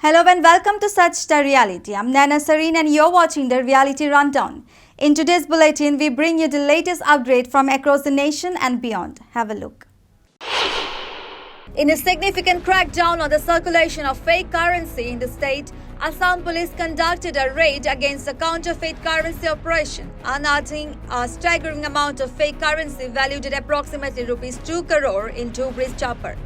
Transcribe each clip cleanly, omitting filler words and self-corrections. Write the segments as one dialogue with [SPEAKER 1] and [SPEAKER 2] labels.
[SPEAKER 1] Hello and welcome to Such the Reality. I'm Nana Sareen and you're watching the Reality Rundown. In today's bulletin, we bring you the latest update from across the nation and beyond. Have a look. In a significant crackdown on the circulation of fake currency in the state, Assam police conducted a raid against a counterfeit currency operation, unearthing a staggering amount of fake currency valued at approximately Rs 2 crore in Dhubri's Chapar.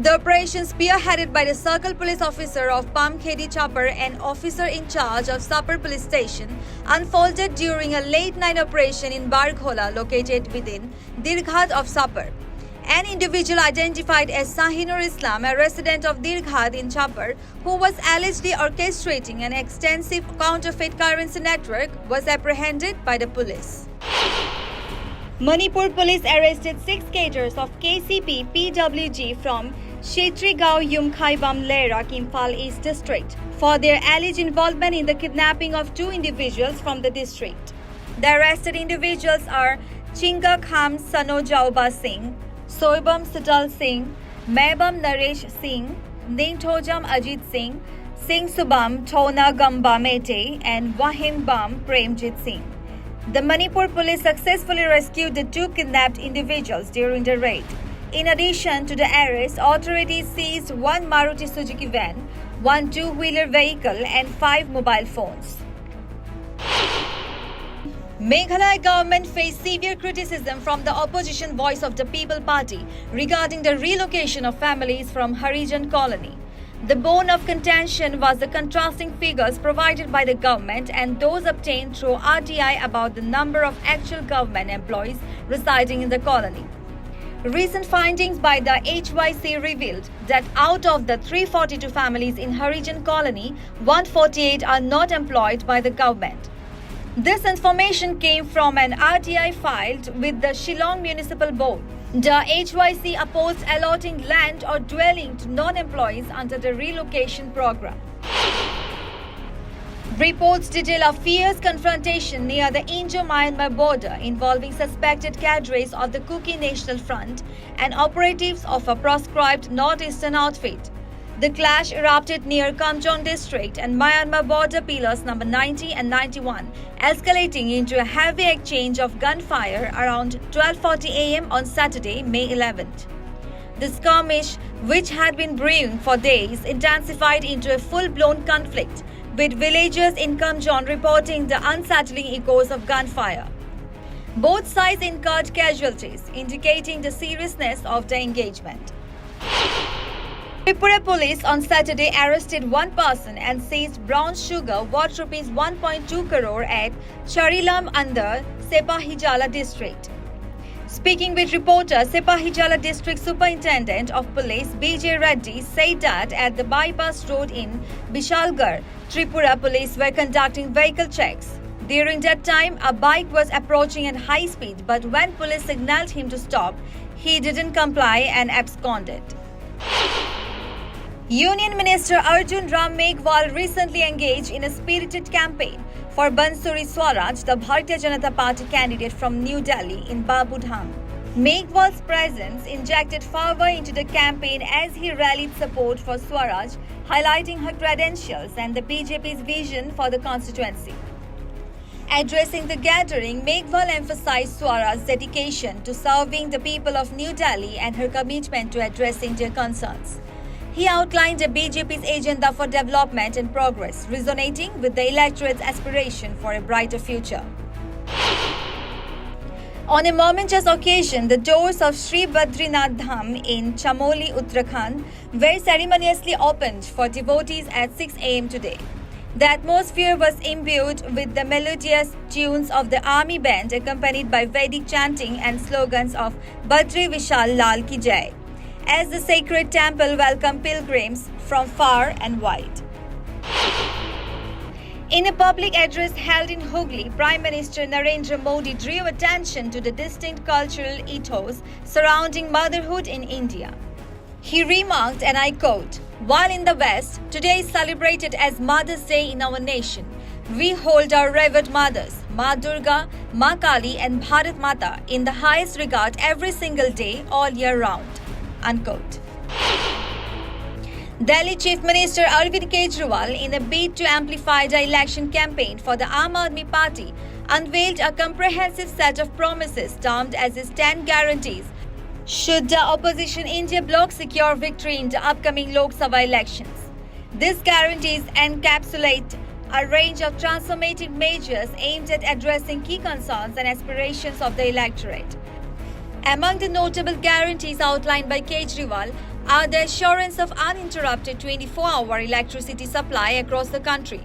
[SPEAKER 1] The operation, spearheaded by the circle police officer of Pamkhedi Chapar and officer in charge of Sapar police station, unfolded during a late-night operation in Barghola located within Dirghat of Sapar. An individual identified as Sahinur Islam, a resident of Dirghat in Chapar, who was allegedly orchestrating an extensive counterfeit currency network, was apprehended by the police. Manipur police arrested 6 cadres of KCP PWG from Shetrigao Yumkhaibam Lerak, Imphal East District for their alleged involvement in the kidnapping of 2 individuals from the district. The arrested individuals are Chinga Kham Sanojauba Singh, Soibam Sital Singh, Mebam Naresh Singh, Ningthojam Ajit Singh, Singh Subam Thona Gamba Mete, and Wahim Bam Premjit Singh. The Manipur police successfully rescued the 2 kidnapped individuals during the raid. In addition to the arrest, authorities seized 1 Maruti Suzuki van, 1 two-wheeler vehicle, and 5 mobile phones. Meghalaya government faced severe criticism from the opposition Voice of the People Party regarding the relocation of families from Harijan colony. The bone of contention was the contrasting figures provided by the government and those obtained through RTI about the number of actual government employees residing in the colony. Recent findings by the HYC revealed that out of the 342 families in Harijan colony, 148 are not employed by the government. This information came from an RTI filed with the Shillong Municipal Board. The HYC opposed allotting land or dwelling to non-employees under the relocation program. Reports detail a fierce confrontation near the Indo-Myanmar border involving suspected cadres of the Kuki National Front and operatives of a proscribed northeastern outfit. The clash erupted near Kamjong district and Myanmar border pillars number 90 and 91, escalating into a heavy exchange of gunfire around 12:40 am on Saturday, May 11th. The skirmish, which had been brewing for days, intensified into a full-blown conflict, with villagers in Kamjong reporting the unsettling echoes of gunfire. Both sides incurred casualties, indicating the seriousness of the engagement. Tripura police on Saturday arrested 1 person and seized brown sugar worth Rs 1.2 crore at Charilam under Sepahijala district. Speaking with reporters, Sepahijala district superintendent of police BJ Reddy said that at the bypass road in Bishalgarh, Tripura police were conducting vehicle checks. During that time, a bike was approaching at high speed, but when police signaled him to stop, he didn't comply and absconded. Union Minister Arjun Ram Meghwal recently engaged in a spirited campaign for Bansuri Swaraj, the Bharatiya Janata Party candidate from New Delhi in Babudham. Meghwal's presence injected fervour into the campaign as he rallied support for Swaraj, highlighting her credentials and the BJP's vision for the constituency. Addressing the gathering, Meghwal emphasized Swaraj's dedication to serving the people of New Delhi and her commitment to addressing their concerns. He outlined the BJP's agenda for development and progress, resonating with the electorate's aspiration for a brighter future. On a momentous occasion, the doors of Sri Badrinath Dham in Chamoli, Uttarakhand, were ceremoniously opened for devotees at 6 am today. The atmosphere was imbued with the melodious tunes of the army band, accompanied by Vedic chanting and slogans of Badri Vishal Lal Ki Jai, as the sacred temple welcomed pilgrims from far and wide. In a public address held in Hooghly, Prime Minister Narendra Modi drew attention to the distinct cultural ethos surrounding motherhood in India. He remarked, and I quote, "While in the West, today is celebrated as Mother's Day in our nation, we hold our revered mothers, Ma Durga, Ma Kali and Bharat Mata in the highest regard every single day, all year round." Unquote. Delhi Chief Minister Arvind Kejriwal, in a bid to amplify the election campaign for the Aam Aadmi Party, unveiled a comprehensive set of promises termed as his 10 guarantees should the opposition India bloc secure victory in the upcoming Lok Sabha elections. These guarantees encapsulate a range of transformative measures aimed at addressing key concerns and aspirations of the electorate. Among the notable guarantees outlined by Kejriwal are the assurance of uninterrupted 24-hour electricity supply across the country.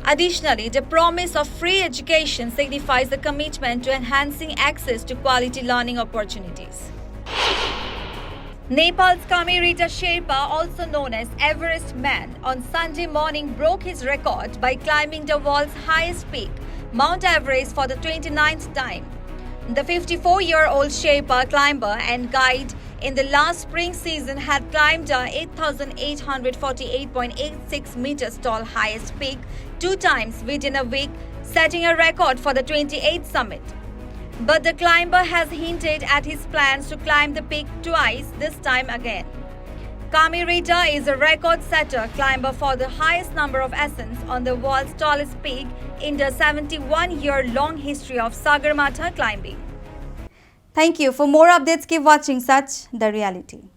[SPEAKER 1] Additionally, the promise of free education signifies the commitment to enhancing access to quality learning opportunities. Nepal's Kamirita Sherpa, also known as Everest Man, on Sunday morning broke his record by climbing the world's highest peak, Mount Everest, for the 29th time. The 54-year-old Sherpa climber and guide in the last spring season had climbed the 8,848.86 meters tall highest peak 2 times within a week, setting a record for the 28th summit. But the climber has hinted at his plans to climb the peak twice, this time again. Kamirita is a record-setter climber for the highest number of ascents on the world's tallest peak in the 71-year-long history of Sagarmatha climbing. Thank you. For more updates, keep watching Sach The Reality.